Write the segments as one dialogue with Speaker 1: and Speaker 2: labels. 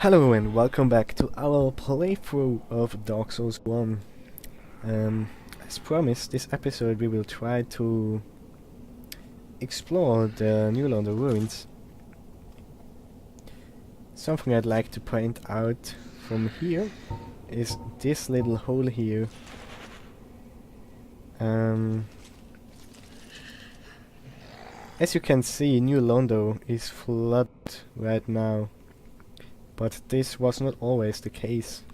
Speaker 1: Hello and welcome back to our playthrough of Dark Souls 1. As promised, this episode we will try to explore the New London ruins. Something I'd like to point out from here is this little hole here. As you can see, New Londo is flooded right now. But this was not always the case.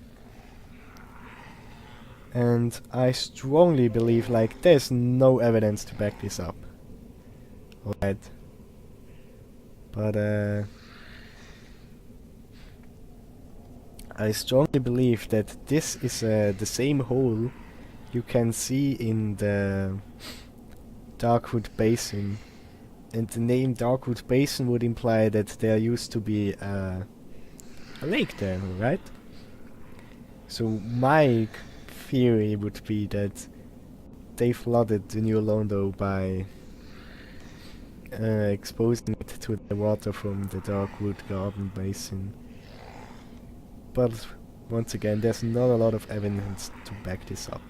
Speaker 1: And I strongly believe, like, there's no evidence to back this up. Alright. But, I strongly believe that this is the same hole you can see in the Darkwood Basin. And the name Darkwood Basin would imply that there used to be a lake there, right? So my theory would be that they flooded the New Londo by exposing it to the water from the Darkwood Garden Basin. But once again, there's not a lot of evidence to back this up.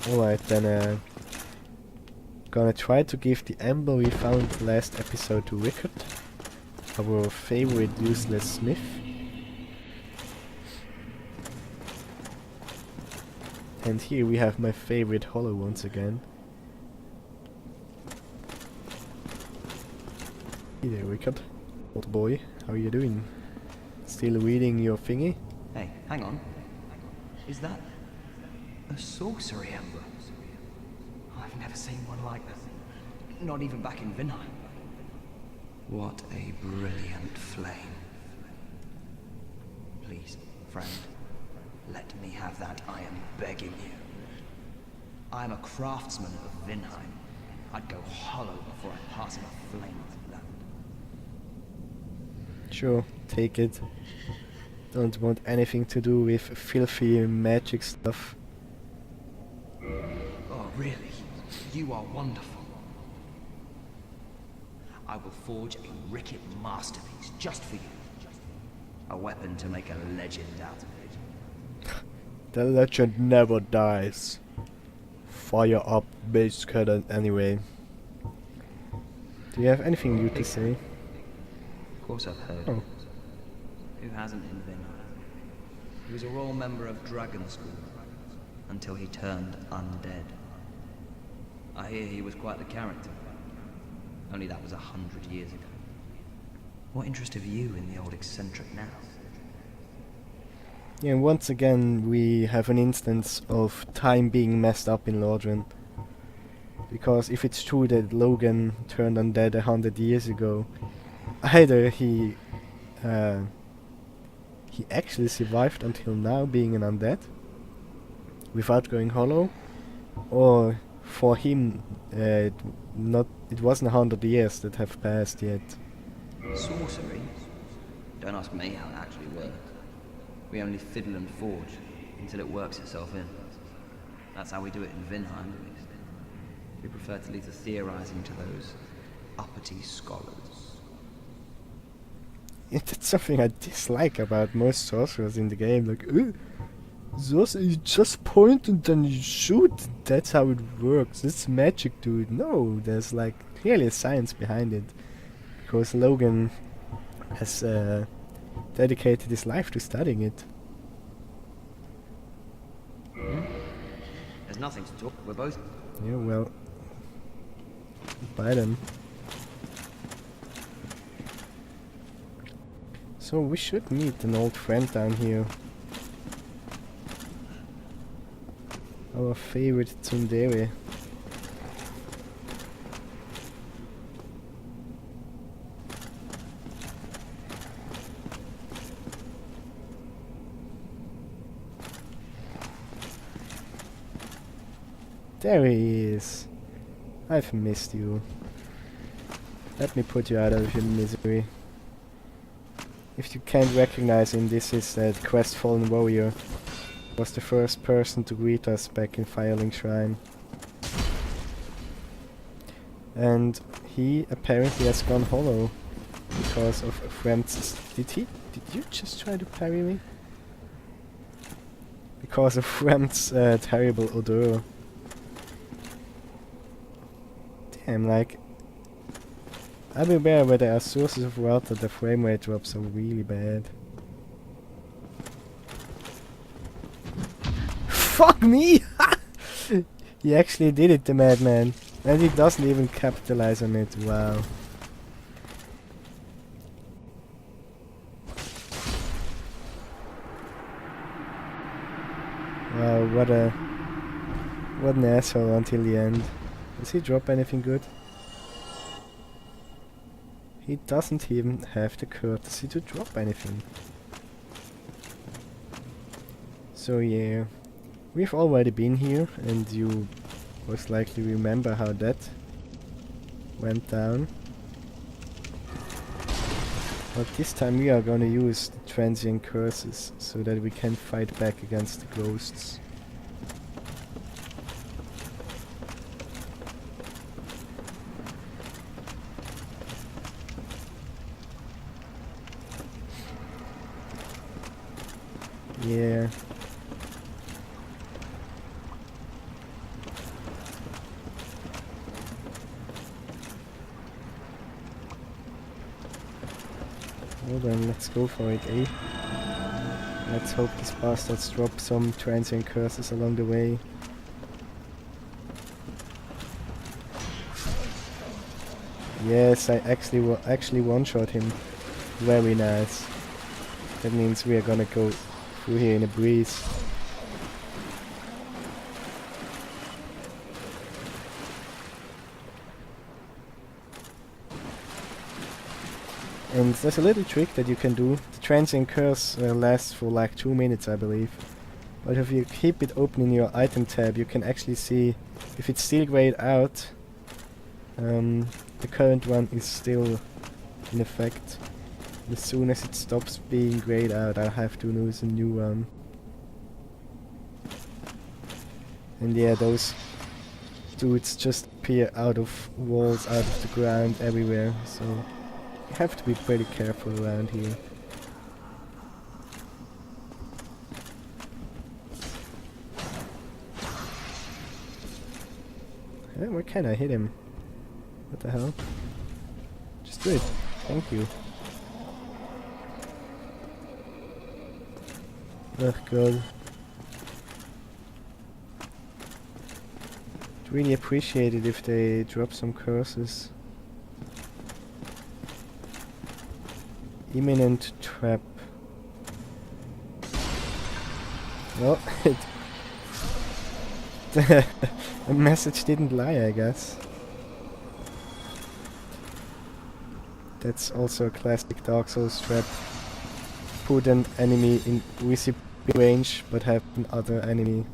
Speaker 1: Alright, then gonna try to give the ember we found last episode to Rickard, our favorite useless smith. And here we have my favorite hollow once again. Hey there, Rickard. Old boy, how are you doing? Still reading your thingy?
Speaker 2: Hey, hang on. Is that a sorcery ember? I've never seen one like that. Not even back in Dudeinho. What a brilliant flame. Please, friend, let me have that, I am begging you. I am a craftsman of Dudeinho. I'd go hollow before I pass in a flame like that.
Speaker 1: Sure, take it. Don't want anything to do with filthy magic stuff.
Speaker 2: Oh, really? You are wonderful. I will forge a Ricket masterpiece just for you. A weapon to make a legend out of it.
Speaker 1: The legend never dies. Fire up, base cannon anyway. Do you have anything new to say?
Speaker 2: Of course I've heard.
Speaker 1: Oh.
Speaker 2: Who hasn't in Dudeinho? He was a royal member of Dragon School until he turned undead. I hear he was quite the character. Only that was 100 years ago. What interest have you in the old eccentric now?
Speaker 1: Yeah, once again we have an instance of time being messed up in Lordran. Because if it's true that Logan turned undead 100 years ago, either he actually survived until now being an undead without going hollow, or for him it wasn't 100 years that have passed yet.
Speaker 2: Sorcery? Don't ask me how it actually works. We only fiddle and forge until it works itself in. That's how we do it in Dudeinho, at least. We prefer to leave the theorizing to those uppity scholars.
Speaker 1: Yeah, that's something I dislike about most sorcerers in the game. Like, sorcerer, you just point and then you shoot. That's how it works. It's magic, dude. No, there's like clearly a science behind it. Because Logan has dedicated his life to studying it.
Speaker 2: There's nothing to talk. We're both.
Speaker 1: Yeah, well, bye then. So we should meet an old friend down here. Our favorite tsundere. There he is. I've missed you. Let me put you out of your misery. If you can't recognize him, this is the crestfallen warrior. Was the first person to greet us back in Firelink Shrine. And he apparently has gone hollow. because of Fremd's... Did you just try to parry me? Because of Fremd's terrible odor. Damn, like... Everywhere where there are sources of water, the frame rate drops are really bad. Fuck me! He actually did it, the madman. And he doesn't even capitalize on it, wow. Wow, what an asshole until the end. Does he drop anything good? He doesn't even have the courtesy to drop anything. So yeah, we've already been here, and you most likely remember how that went down. But this time we are gonna use the transient curses so that we can fight back against the ghosts. Yeah. Well then, let's go for it, eh? Let's hope these bastards drop some transient curses along the way. Yes, I actually one-shot him. Very nice. That means we are gonna go through here in a breeze. And there's a little trick that you can do. The transient curse lasts for like 2 minutes, I believe. But if you keep it open in your item tab, you can actually see if it's still grayed out. The current one is still in effect. As soon as it stops being grayed out, I'll have to use a new one. And yeah, those dudes just appear out of walls, out of the ground, everywhere. So you have to be pretty careful around here. Where can I hit him? What the hell? Just do it. Thank you. Oh god. I'd really appreciate it if they drop some curses. Imminent trap. Well, the message didn't lie, I guess. That's also a classic Dark Souls trap. Put an enemy in visible range, but have another enemy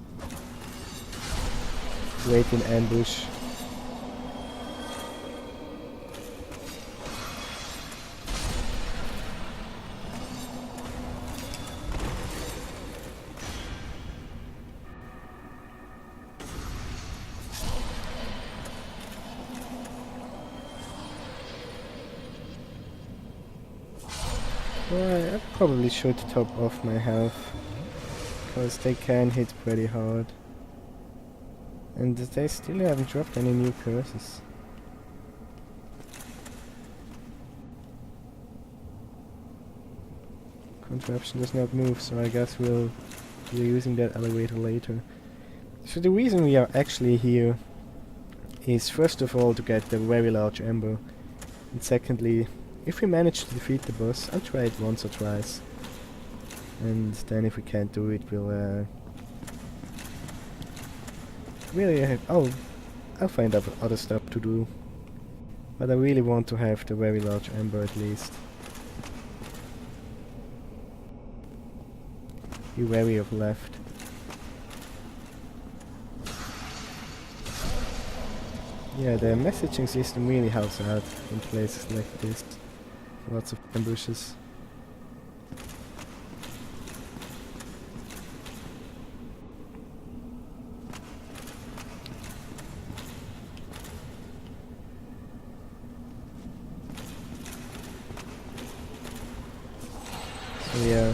Speaker 1: wait in ambush. Well, I probably should top off my health, because they can hit pretty hard. And they still haven't dropped any new curses. Contraption does not move, so I guess we'll be using that elevator later. So the reason we are actually here is first of all to get the very large ember, and secondly, if we manage to defeat the boss, I'll try it once or twice. And then if we can't do it, we'll I'll find other stuff to do. But I really want to have the very large ember at least. Be wary of left. Yeah, the messaging system really helps out in places like this. Lots of ambushes. Yeah.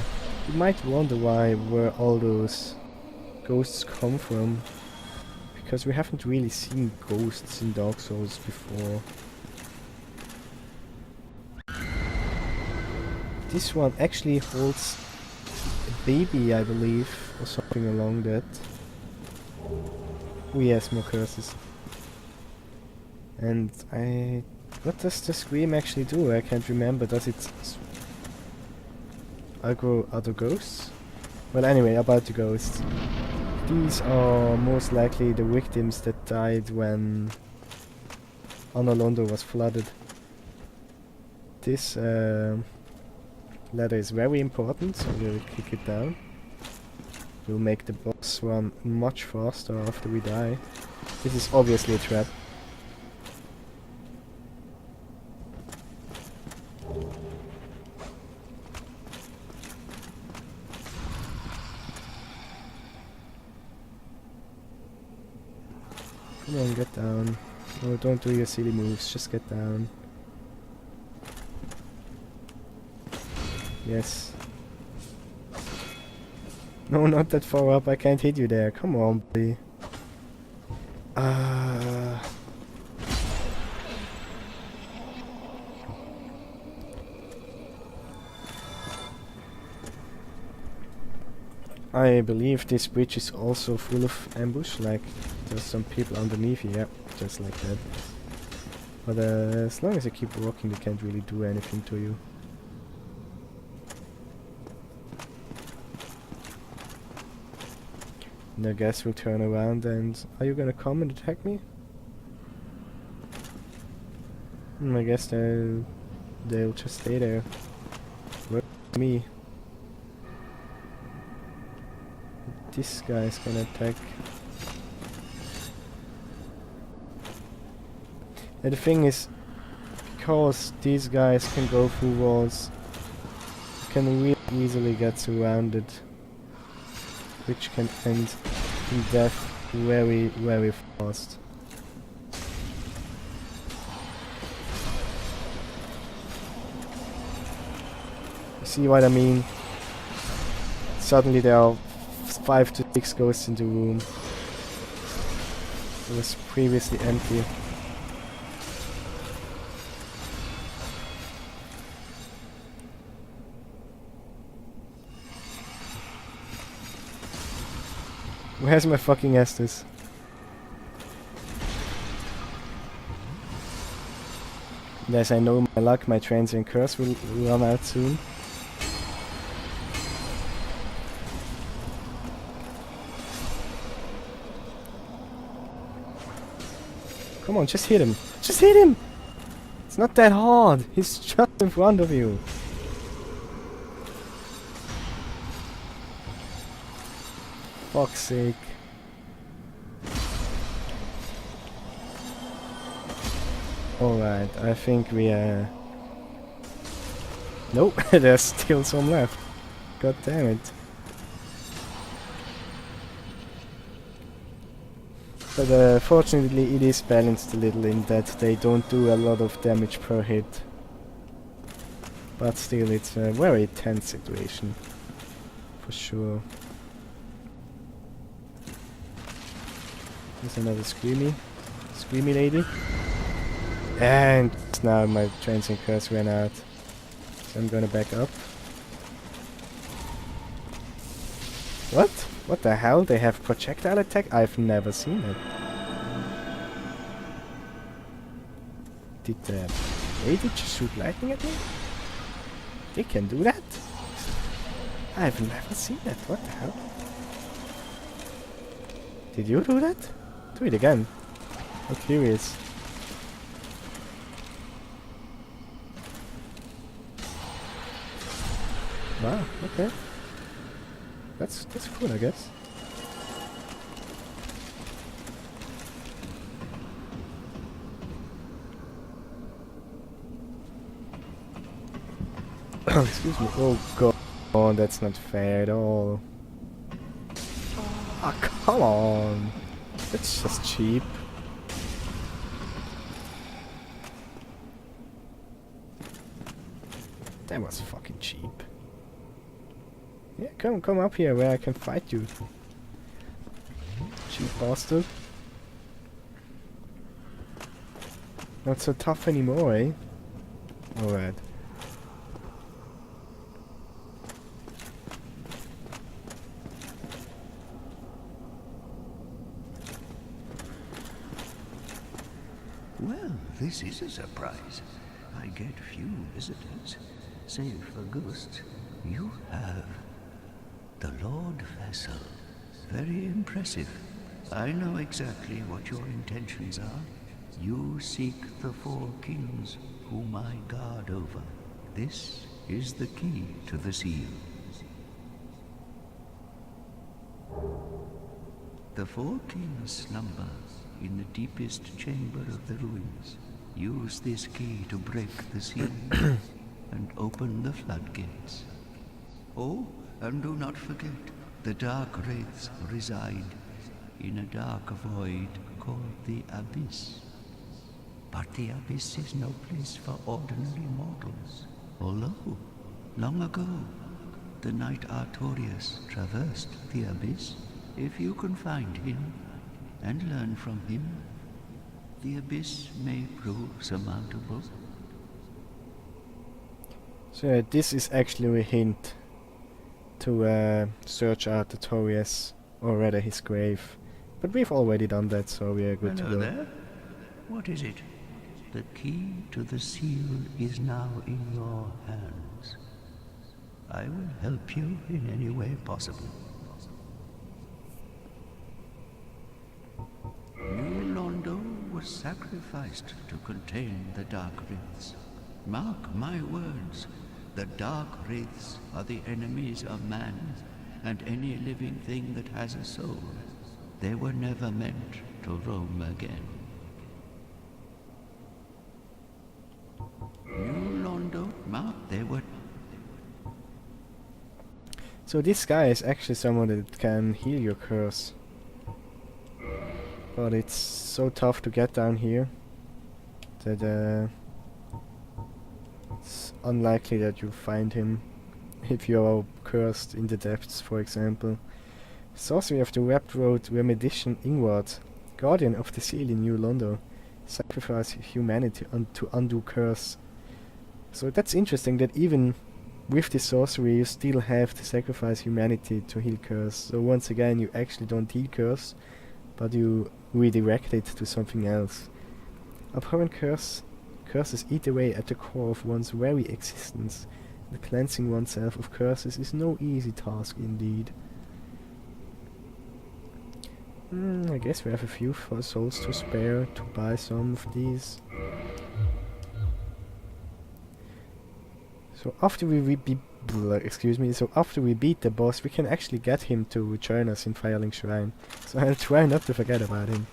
Speaker 1: You might wonder where all those ghosts come from. Because we haven't really seen ghosts in Dark Souls before. This one actually holds a baby, I believe, or something along that. Oh yes, more curses. And what does the scream actually do? I can't remember. Does it aggro other ghosts? Well, anyway, about the ghosts. These are most likely the victims that died when Anor Londo was flooded. This ladder is very important, so we'll kick it down. We'll make the boss run much faster after we die. This is obviously a trap. Come on, get down. Oh, don't do your silly moves, just get down. Yes. No, not that far up, I can't hit you there. Come on, buddy. I believe this bridge is also full of ambush, like there's some people underneath here, just like that. But as long as you keep walking, they can't really do anything to you. And I guess we'll turn around and... Are you gonna come and attack me? I guess they'll just stay there. Where's me? This guy's gonna attack. And the thing is, because these guys can go through walls, you can really easily get surrounded, which can end in death very, very fast. You see what I mean? Suddenly there are 5 to 6 ghosts in the room. It was previously empty. Where's my fucking Estus? Yes, I know my luck, my transient curse will run out soon. Come on, just hit him. Just hit him! It's not that hard. He's just in front of you. Fuck's sake. Alright, I think we Nope, there's still some left. God damn it. But fortunately it is balanced a little in that they don't do a lot of damage per hit. But still, it's a very tense situation. For sure. There's another screamy lady. And now my transient curse ran out. So I'm gonna back up. What? What the hell? They have projectile attack? I've never seen it. Did they just shoot lightning at me? They can do that? I've never seen that. What the hell? Did you do that? Do it again. I'm curious. Wow, okay. That's cool, I guess. Excuse me. Oh god. Oh, that's not fair at all. Ah, come on. That's just cheap. That was fucking cheap. Yeah, come up here where I can fight you. Cheap bastard. Not so tough anymore, eh? Alright.
Speaker 3: Well, this is a surprise. I get few visitors. Save for ghosts, you have the Lord Vessel. Very impressive. I know exactly what your intentions are. You seek the four kings whom I guard over. This is the key to the seal. The four kings slumber in the deepest chamber of the ruins. Use this key to break the seal and open the floodgates. Oh, and do not forget, the dark wraiths reside in a dark void called the Abyss. But the Abyss is no place for ordinary mortals. Although, long ago, the knight Artorias traversed the Abyss. If you can find him and learn from him, the Abyss may prove surmountable.
Speaker 1: So this is actually a hint to search out Artorias, or rather his grave. But we've already done that, so we are good to
Speaker 3: Hello
Speaker 1: go.
Speaker 3: there. What is it? The key to the seal is now in your hands. I will help you in any way possible. New Londo was sacrificed to contain the Dark Wraiths. Mark my words, the Dark Wraiths are the enemies of man and any living thing that has a soul. They were never meant to roam again. New Londo, Mark, they were...
Speaker 1: So this guy is actually someone that can heal your curse. But it's so tough to get down here that it's unlikely that you find him if you are cursed in the depths, for example. Sorcery of the Webbed Road Remedition Ingward, Guardian of the Seal in New Londo. Sacrifice humanity to undo curse. So that's interesting that even with the sorcery you still have to sacrifice humanity to heal curse. So once again you actually don't heal curse, but you redirect it to something else. Abhorrent curses eat away at the core of one's very existence. The cleansing oneself of curses is no easy task indeed. I guess we have a few souls to spare to buy some of these. So after we beat the boss, we can actually get him to join us in Firelink Shrine. So I'll try not to forget about him.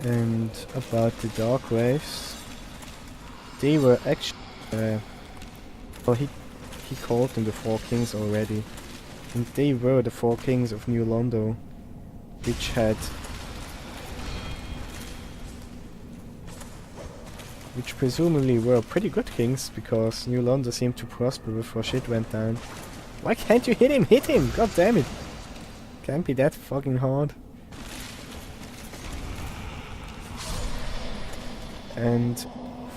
Speaker 1: And about the Dark Wraiths, they were actually, well, he called them the Four Kings already, and they were the Four Kings of New Londo, which presumably were pretty good kings, because New Londo seemed to prosper before shit went down. Why can't you hit him? Hit him! God damn it! Can't be that fucking hard. And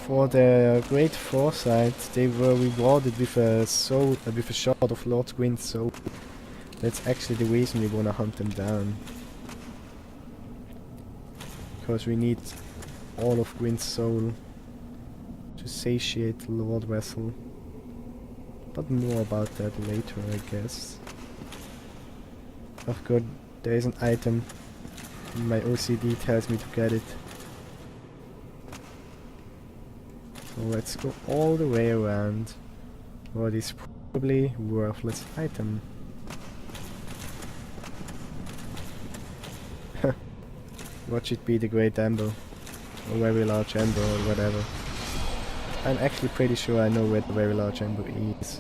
Speaker 1: for their great foresight, they were rewarded with a shard of Lord Gwyn's soul. That's actually the reason we wanna hunt them down. Because we need all of Gwyn's soul to satiate Lord Vessel. But more about that later, I guess. Oh god, there is an item. My OCD tells me to get it. So let's go all the way around what is probably worthless item. Watch it be the Great Ember. Or Very Large Ember or whatever. I'm actually pretty sure I know where the Very Large Ember is.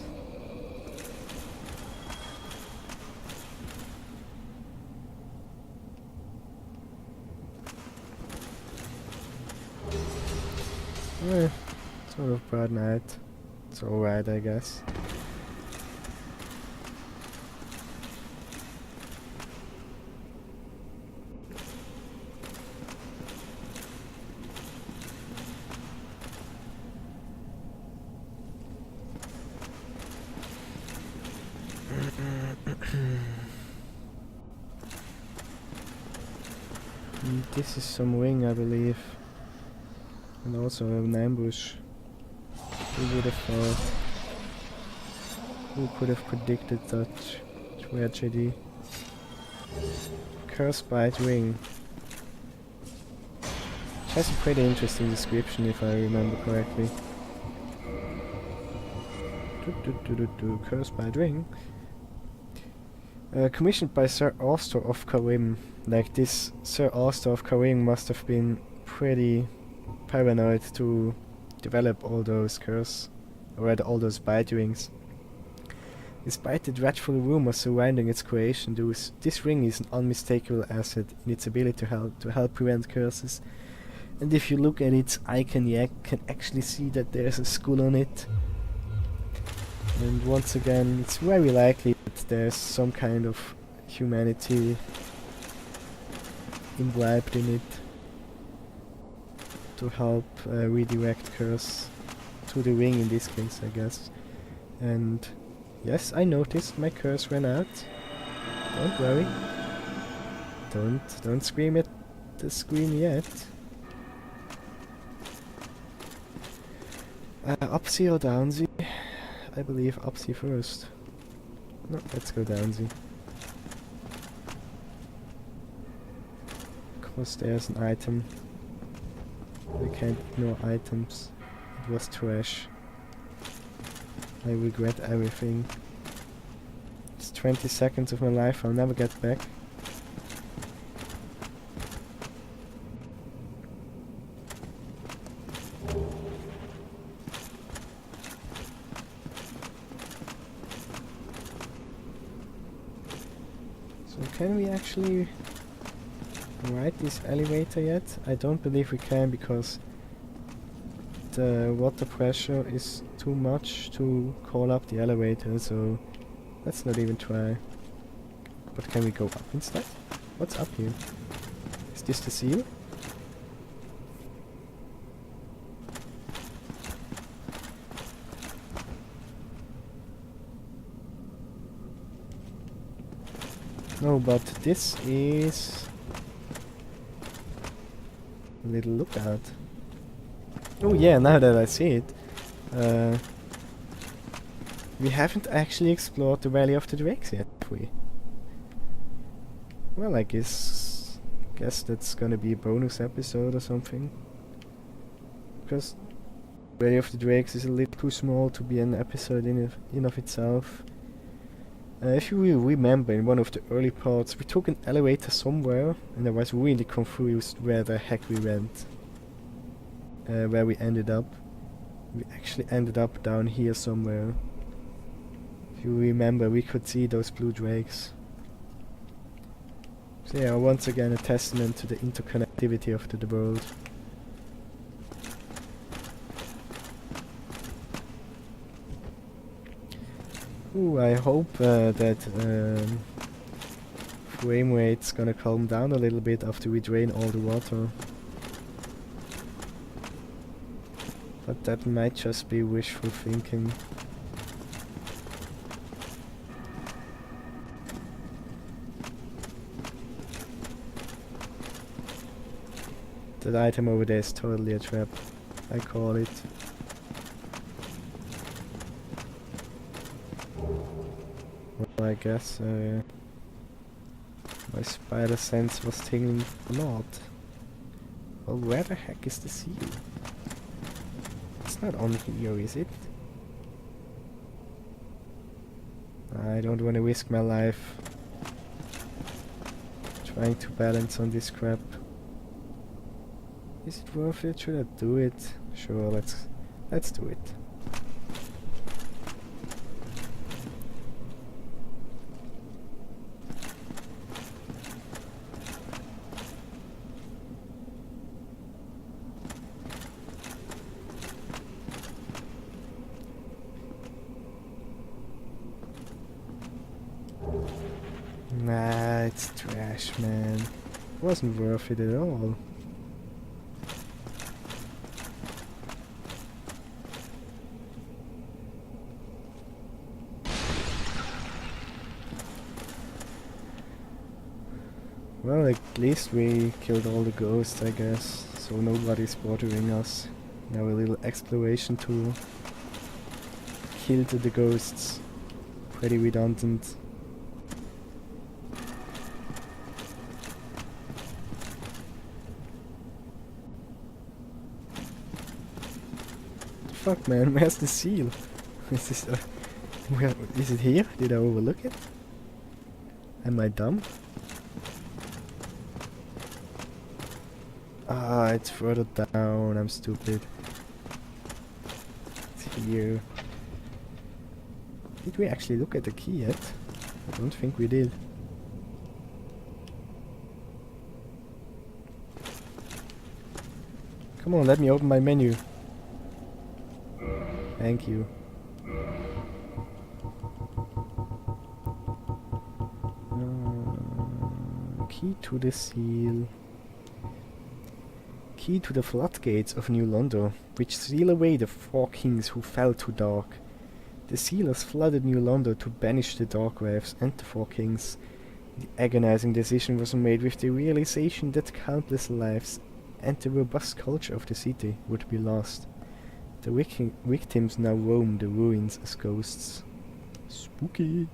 Speaker 1: Sort of bad night. It's alright, I guess. This is some ring, I believe. And also an ambush. Who would have thought? Who could have predicted such tragedy? Cursebite ring. Which has a pretty interesting description if I remember correctly. Cursebite ring. Commissioned by Sir Auster of Karim. Like, this Sir Auster of Karim must have been pretty paranoid to develop all those curse, or rather all those bite rings. Despite the dreadful rumors surrounding its creation, this ring is an unmistakable asset in its ability to help prevent curses. And if you look at its icon, you can actually see that there's a skull on it. And once again, it's very likely that there's some kind of humanity imbibed in it to help redirect curse to the ring in this case, I guess. And yes, I noticed my curse ran out. Don't worry. Don't scream at the screen yet. Upsy or downsy? I believe Upsy first. No, let's go downsy. Because there's an item. We can't ignore items. It was trash. I regret everything. It's 20 seconds of my life I'll never get back. So can we actually ride this elevator yet? I don't believe we can because the water pressure is too much to call up the elevator, so let's not even try. But can we go up instead? What's up here? Is this the seal? No, but this is a little lookout. Oh yeah, now that I see it. We haven't actually explored the Valley of the Drakes yet, have we? Well, I guess that's gonna be a bonus episode or something. Because Valley of the Drakes is a little too small to be an episode in of itself. If you will remember, in one of the early parts, we took an elevator somewhere, and I was really confused where the heck we went. Where we ended up. We actually ended up down here somewhere. If you remember, we could see those blue drakes. So yeah, once again a testament to the interconnectivity of the world. Ooh, I hope that frame rate's gonna calm down a little bit after we drain all the water. But that might just be wishful thinking. That item over there is totally a trap, I call it. Well, I guess my spider sense was tingling a lot. Well, where the heck is the seal? It's not on here, is it? I don't want to risk my life trying to balance on this crap. Is it worth it? Should I do it? Sure, let's do it. Nah, it's trash, man. Wasn't worth it at all. Well, at least we killed all the ghosts, I guess, so nobody's bothering us. Now a little exploration tool. Killed the ghosts. Pretty redundant. Fuck, man, where's the seal? Is this where is it here? Did I overlook it? Am I dumb? Ah, it's further down. I'm stupid. It's here. Did we actually look at the key yet? I don't think we did. Come on, let me open my menu. Thank you. Key to the seal. Key to the floodgates of New London, which seal away the four kings who fell to dark. The sealers flooded New London to banish the dark waves and the four kings. The agonizing decision was made with the realization that countless lives and the robust culture of the city would be lost. The victims now roam the ruins as ghosts. Spooky.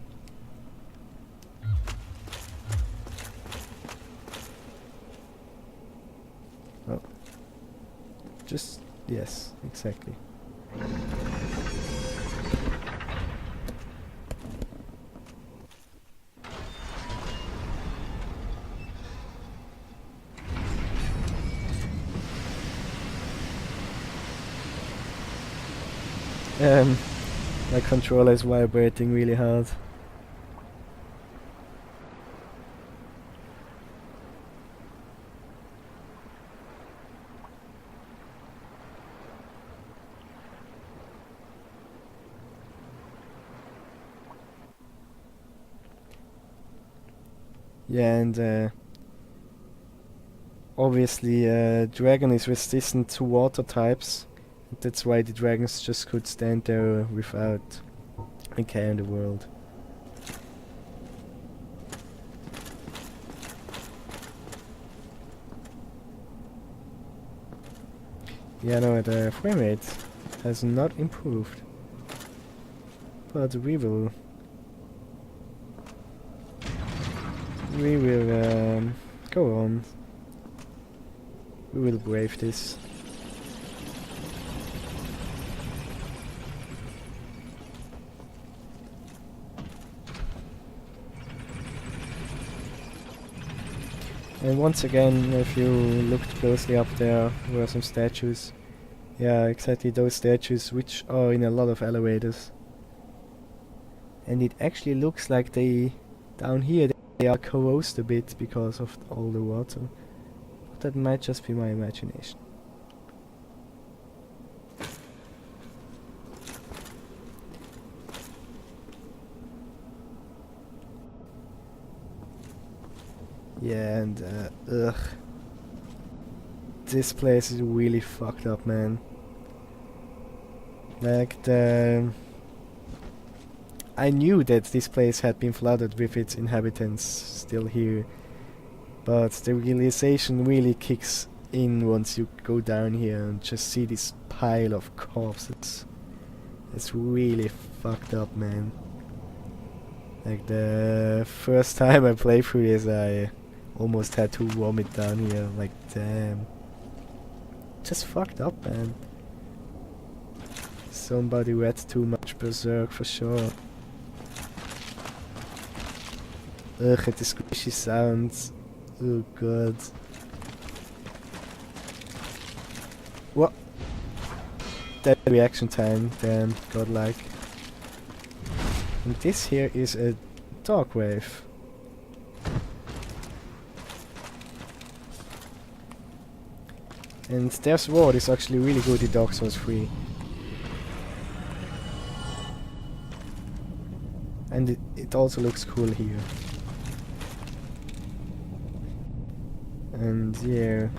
Speaker 1: Oh. Just, yes, exactly. My controller is vibrating really hard. Yeah, and obviously dragon is resistant to water types. That's why the dragons just could stand there without a care in the world. Yeah, no, the frame rate has not improved. But we will go on. We will brave this. And once again, if you looked closely up, there were some statues. Yeah, exactly those statues, which are in a lot of elevators. And it actually looks like down here, they are corrosed a bit because of all the water. But that might just be my imagination. Yeah, and ugh. This place is really fucked up, man. Like I knew that this place had been flooded with its inhabitants still here. But the realization really kicks in once you go down here and just see this pile of corpses. It's really fucked up, man. Like the first time I played through this, I almost had to vomit down here. Like, damn. Just fucked up, man. Somebody read too much Berserk for sure. Ugh, the squishy sounds. Oh god. That reaction time, damn, godlike. And this here is a dark wave. And their sword is actually really good in Dark Souls 3. And it also looks cool here. And yeah,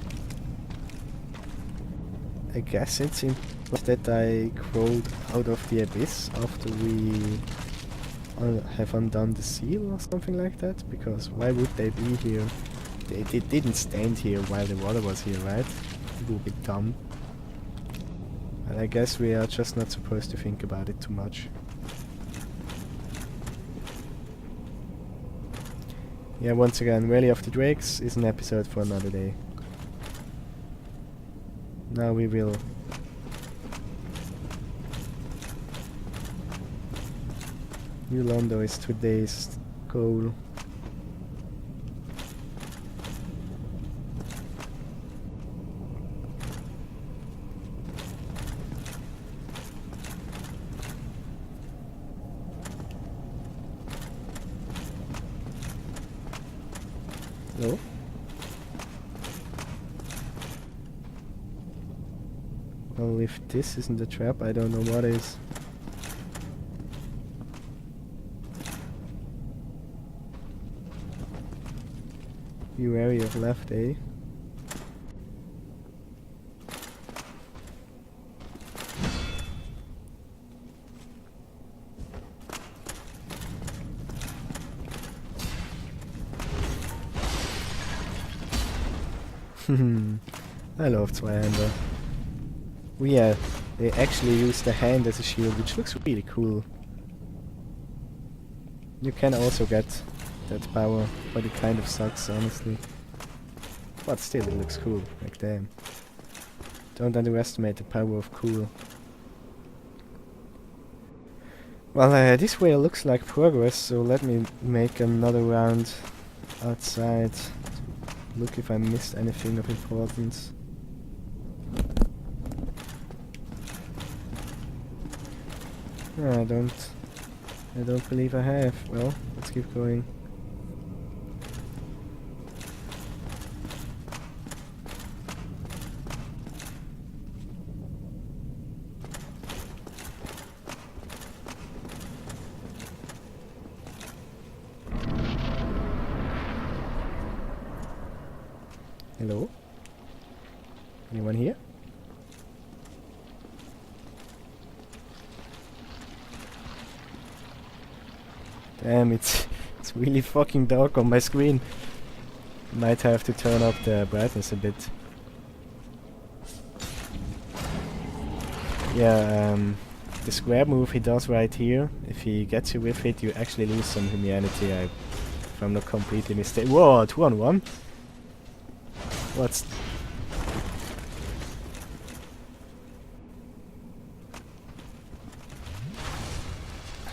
Speaker 1: I guess it's implied that I crawled out of the abyss after we have undone the seal or something like that, because why would they be here? They didn't stand here while the water was here, right? It would be dumb. And I guess we are just not supposed to think about it too much. Yeah, once again, Rally of the Drakes is an episode for another day. Now we will... New Londo is today's goal. No? Well, if this isn't a trap, I don't know what is. Be wary of left, eh? I love Zweihander. Oh yeah, they actually use the hand as a shield, which looks really cool. You can also get that power, but it kind of sucks, honestly. But still, it looks cool, like damn. Don't underestimate the power of cool. Well, this way looks like progress, so let me make another round outside. Look if I missed anything of importance. No, I don't believe I have. Well, let's keep going. Hello? Anyone here? Damn, it's really fucking dark on my screen. Might have to turn up the brightness a bit. Yeah, the square move he does right here, if he gets you with it, you actually lose some humanity, if I'm not completely mistaken. Whoa, 2-on-1? What's...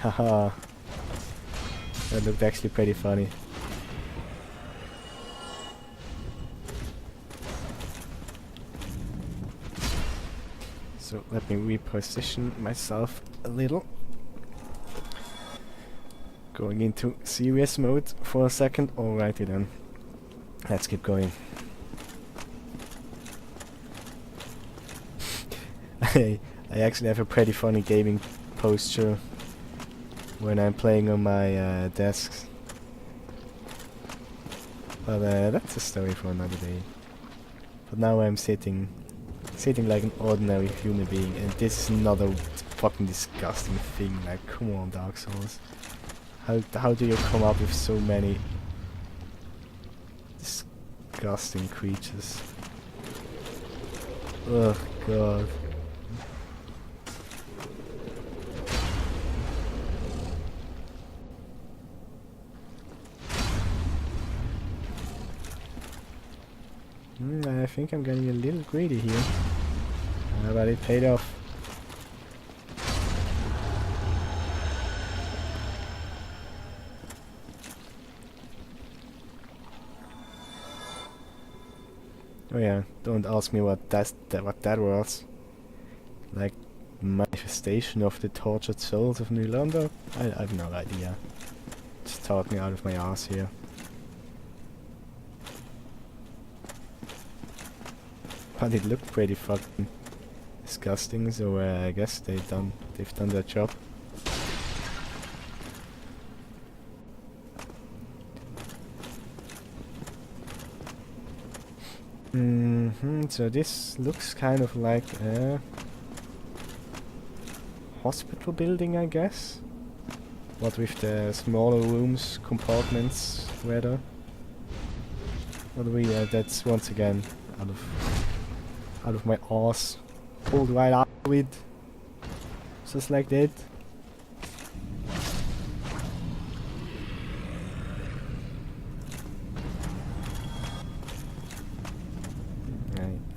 Speaker 1: Haha. That looked actually pretty funny. So let me reposition myself a little. Going into serious mode for a second. Alrighty then. Let's keep going. I actually have a pretty funny gaming posture when I'm playing on my desks. But that's a story for another day. But now I'm sitting like an ordinary human being, and this is another fucking disgusting thing. Like, come on, Dark Souls. How do you come up with so many disgusting creatures? Oh god. I think I'm getting a little greedy here. But it paid off. Oh yeah, don't ask me what that was. Like, manifestation of the tortured souls of New London? I have no idea. Just talking out of my ass here. But it looked pretty fucking disgusting, so I guess they've done their job. So this looks kind of like a hospital building, I guess. What with the smaller rooms, compartments, rather. But that's once again out of my arse. Pulled right out of it. Just like that.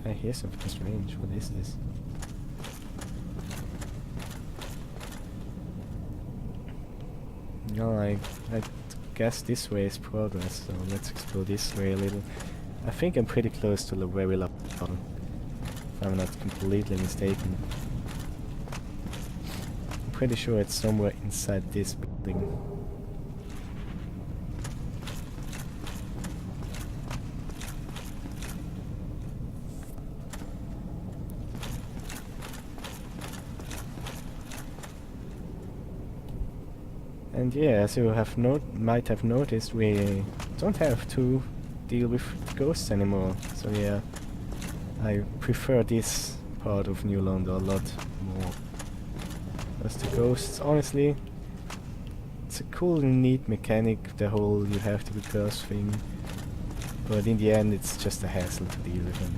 Speaker 1: I hear something strange. What is this? No, I guess this way is progress, so let's explore this way a little. I think I'm pretty close to the very last one, if I'm not completely mistaken. I'm pretty sure it's somewhere inside this building. And yeah, as you might have noticed, we don't have to deal with ghosts anymore. So yeah, I prefer this part of New London a lot more. As the ghosts, honestly, it's a cool and neat mechanic, the whole you have to be cursed thing. But in the end, it's just a hassle to deal with them.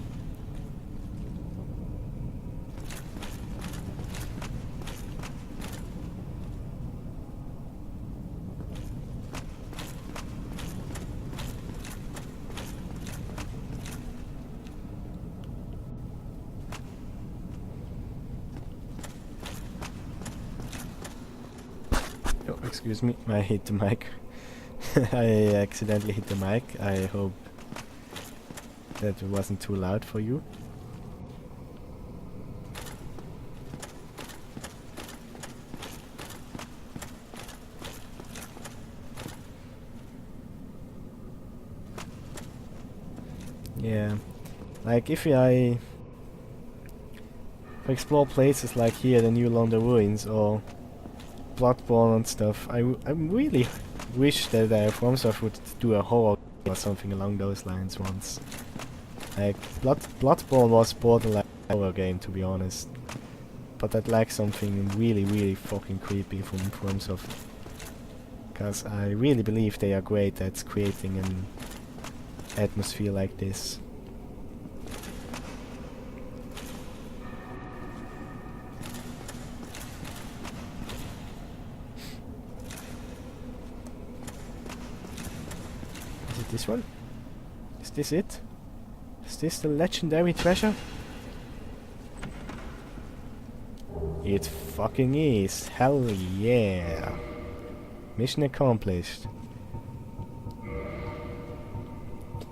Speaker 1: Oh, excuse me, I hit the mic. I accidentally hit the mic. I hope that wasn't too loud for you. Yeah, like if I explore places like here, the New London ruins, or Bloodborne and stuff, I really wish that FromSoft would do a horror or something along those lines once. Like, Bloodborne was borderline horror game, to be honest. But I'd like something really fucking creepy from FromSoft. Because I really believe they are great at creating an atmosphere like this. Is it this one? Is this it? Is this the legendary treasure? It fucking is. Hell yeah. Mission accomplished.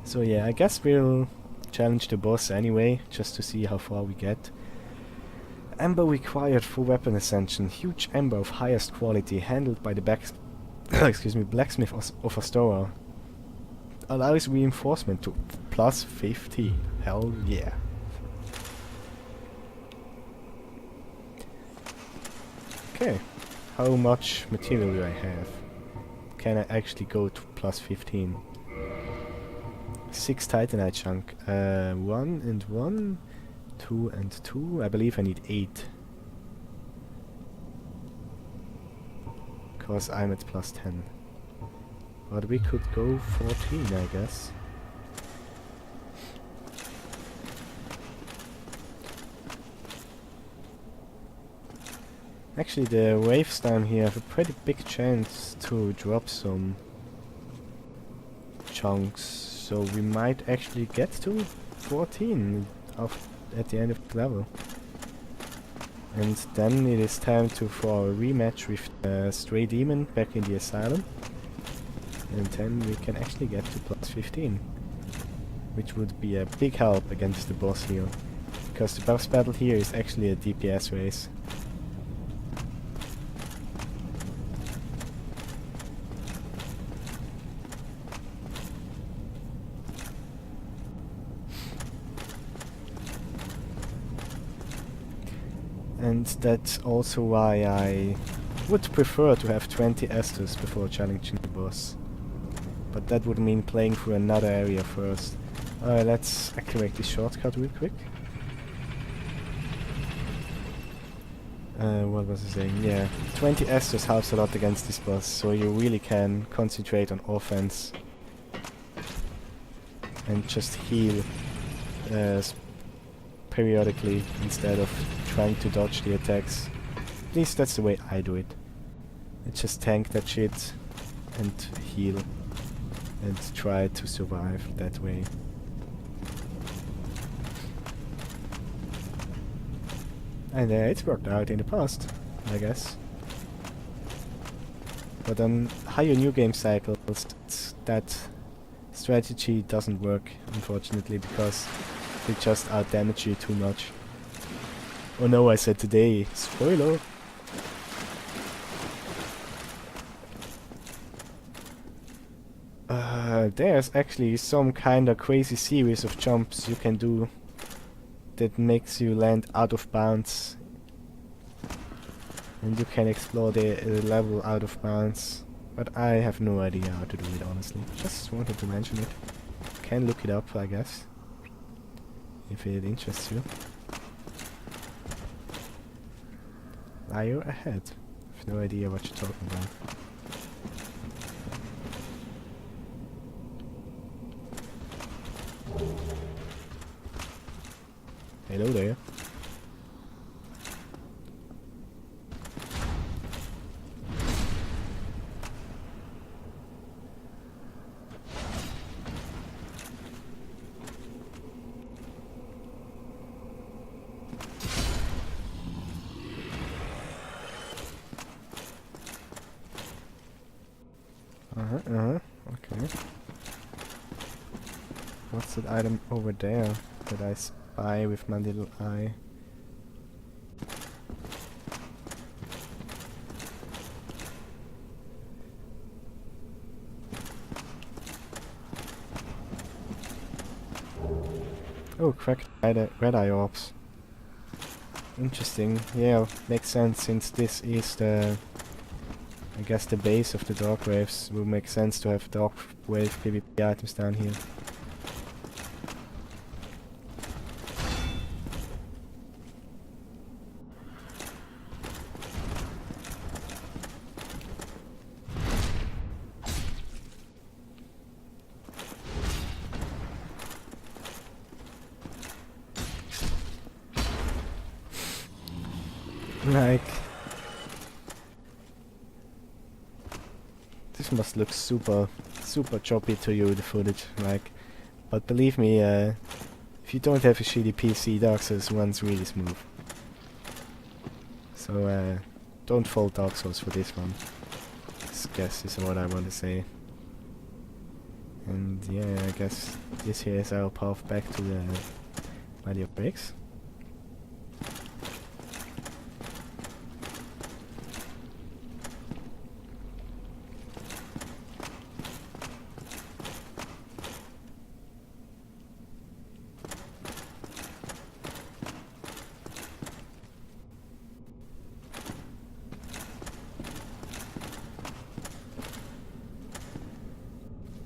Speaker 1: So yeah, I guess we'll challenge the boss anyway, just to see how far we get. Amber required for weapon ascension. Huge amber of highest quality, handled by the blacksmith of Astora. Allows reinforcement to plus 50. Hell yeah. Okay, how much material do I have? Can I actually go to plus 15? 6 titanite chunk. 1 and 1, 2 and 2. I believe I need 8. Cause I'm at plus 10. But we could go 14, I guess. Actually, the waves down here have a pretty big chance to drop some chunks, so we might actually get to 14 at the end of the level. And then it is time for a rematch with the Stray Demon back in the Asylum. And then we can actually get to plus 15. Which would be a big help against the boss here. Because the boss battle here is actually a DPS race. And that's also why I would prefer to have 20 Estus before challenging the boss. But that would mean playing through another area first. Let's activate this shortcut real quick. What was I saying? Yeah, 20 Estus helps a lot against this boss, so you really can concentrate on offense. And just heal periodically instead of trying to dodge the attacks. At least that's the way I do it. I just tank that shit and heal and try to survive that way. And it's worked out in the past, I guess. But on higher new game cycles, that strategy doesn't work, unfortunately, because they just out-damage you too much. Oh no, I said today. Spoiler! There's actually some kinda crazy series of jumps you can do that makes you land out of bounds. And you can explore the level out of bounds. But I have no idea how to do it, honestly. Just wanted to mention it. Can look it up, I guess. If it interests you. Liar ahead. I have no idea what you're talking about. Hello there. Okay. What's that item over there that I spy with my little eye? Oh, cracked red eye orbs. Interesting. Yeah, makes sense since this is the, I guess, the base of the Dark Waves. It would make sense to have Dark Wave PvP items down here. Like, this must look super choppy to you, the footage, like, but believe me, if you don't have a shitty PC, Dark Souls runs really smooth. So, don't fault Dark Souls for this one. I guess is what I want to say. And yeah, I guess this here is our path back to the Valley of Breaks.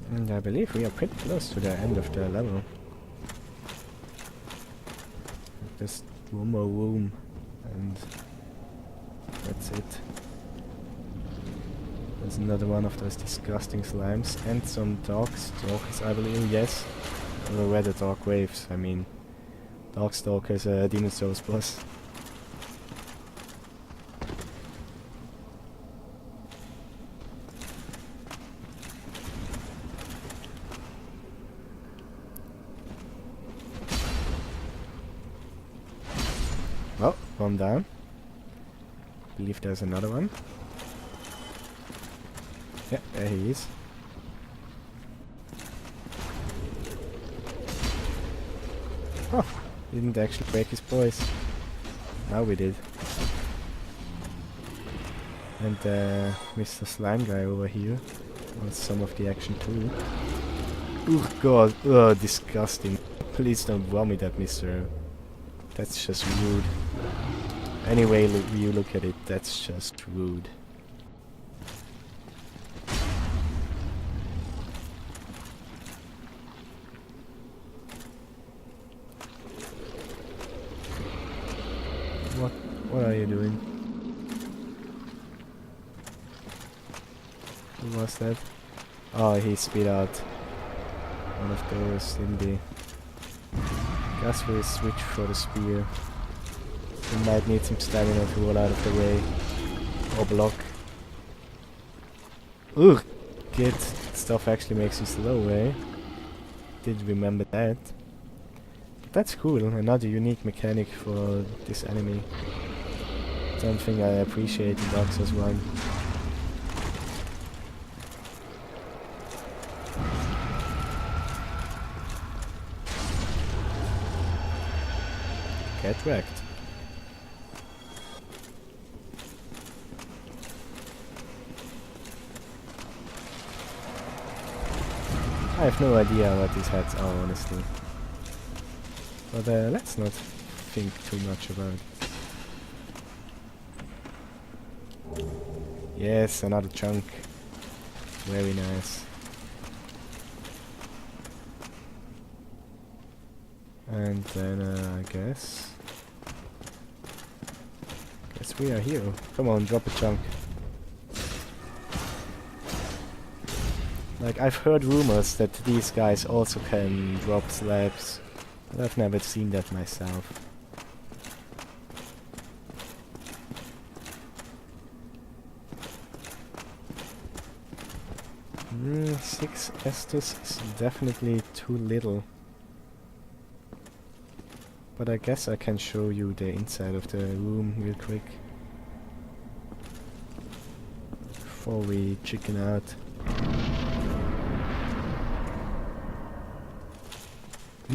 Speaker 1: And I believe we are pretty close to the end of the level. Just one more room and that's it. There's another one of those disgusting slimes and some darkstalkers, I believe, yes. Or rather dark waves, I mean. Darkstalker is a Demon Souls boss. Well, one down. Believe there's another one. Yeah, there he is. Oh, didn't actually break his poise. Now we did. And Mr. Slime guy over here wants some of the action too. Oh god, oh, disgusting. Please don't vomit at me, sir. That's just rude. Any way you look at it, that's just rude. What are you doing? Who was that? Oh, he spit out one of those, didn't he? Guess we'll switch for the spear. We might need some stamina to roll out of the way. Or block. Ugh! Good. Stuff actually makes you slow, eh? Did remember that. But that's cool, another unique mechanic for this enemy. Something I appreciate in Dark Souls 1. Get wrecked. I have no idea what these heads are, honestly. But let's not think too much about it. Yes, another chunk. Very nice. And then I guess we are here. Come on, drop a chunk. Like, I've heard rumors that these guys also can drop slabs, but I've never seen that myself. Mm, 6 Estus is definitely too little. But I guess I can show you the inside of the room real quick. Before we chicken out.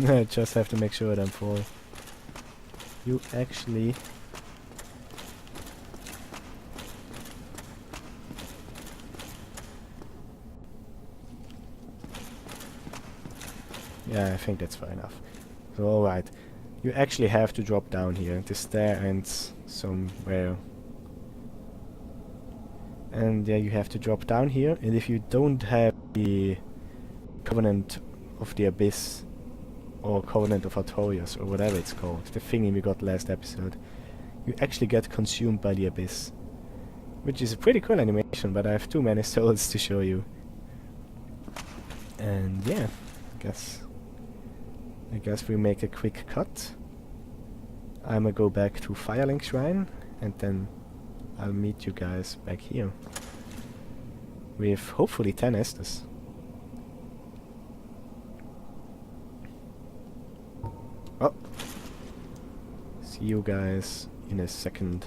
Speaker 1: I just have to make sure that I'm full. You actually... Yeah, I think that's far enough. So alright. You actually have to drop down here. The stair ends somewhere. And yeah, you have to drop down here. And if you don't have the Covenant of the Abyss, or Covenant of Artorias, or whatever it's called, the thingy we got last episode, you actually get consumed by the Abyss. Which is a pretty cool animation, but I have too many souls to show you. And yeah, I guess we make a quick cut. I'ma go back to Firelink Shrine, and then I'll meet you guys back here. With hopefully 10 Estus. Oh! See you guys in a second.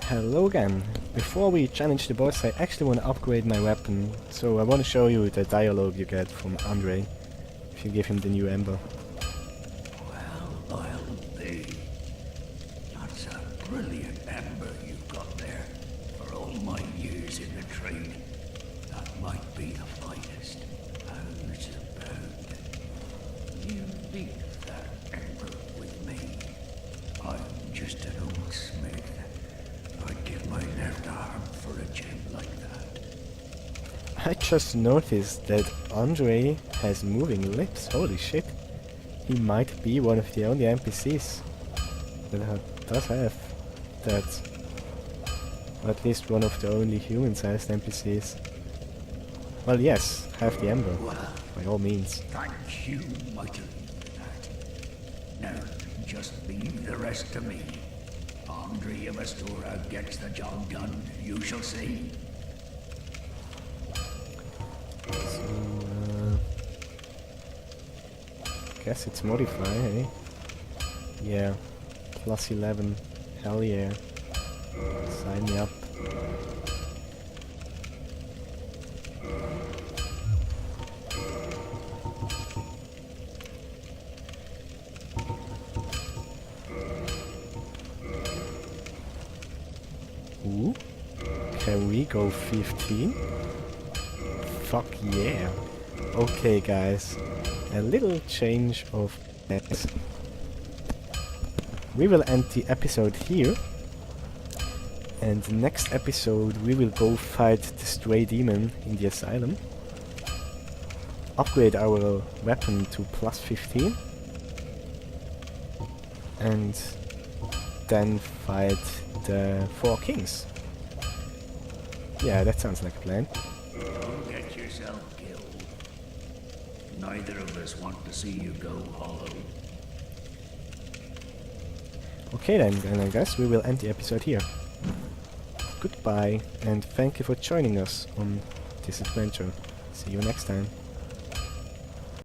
Speaker 1: Hello again. Before we challenge the boss, I actually want to upgrade my weapon, so I want to show you the dialogue you get from Andre if you give him the new ember.
Speaker 3: Well, I'll be. That's a brilliant ember you've got there. For all my years in the trade, that might be the finest. How's about you leave that ember with me? I'm just an old smith. I'd give my left arm for a gem like that.
Speaker 1: I just noticed that Andre has moving lips. Holy shit. He might be one of the only NPCs that does have that. Or at least one of the only human-sized NPCs. Well, yes, have the ember. By all means.
Speaker 3: Thank you mightily for that. Now, just leave the rest to me. Andre of Astora gets the job done, you shall see.
Speaker 1: So, guess it's modify, eh? Yeah, plus 11. Hell yeah. Sign me up. Ooh. Can we go 15? Fuck yeah. Okay, guys, a little change of plans. We will end the episode here, and next episode we will go fight the stray demon in the asylum, upgrade our weapon to +15, and then fight the 4 kings. Yeah, that sounds like a plan.
Speaker 3: Don't get yourself killed. Neither of us want to see you go hollow.
Speaker 1: Okay then, and I guess we will end the episode here. Goodbye, and thank you for joining us on this adventure. See you next time.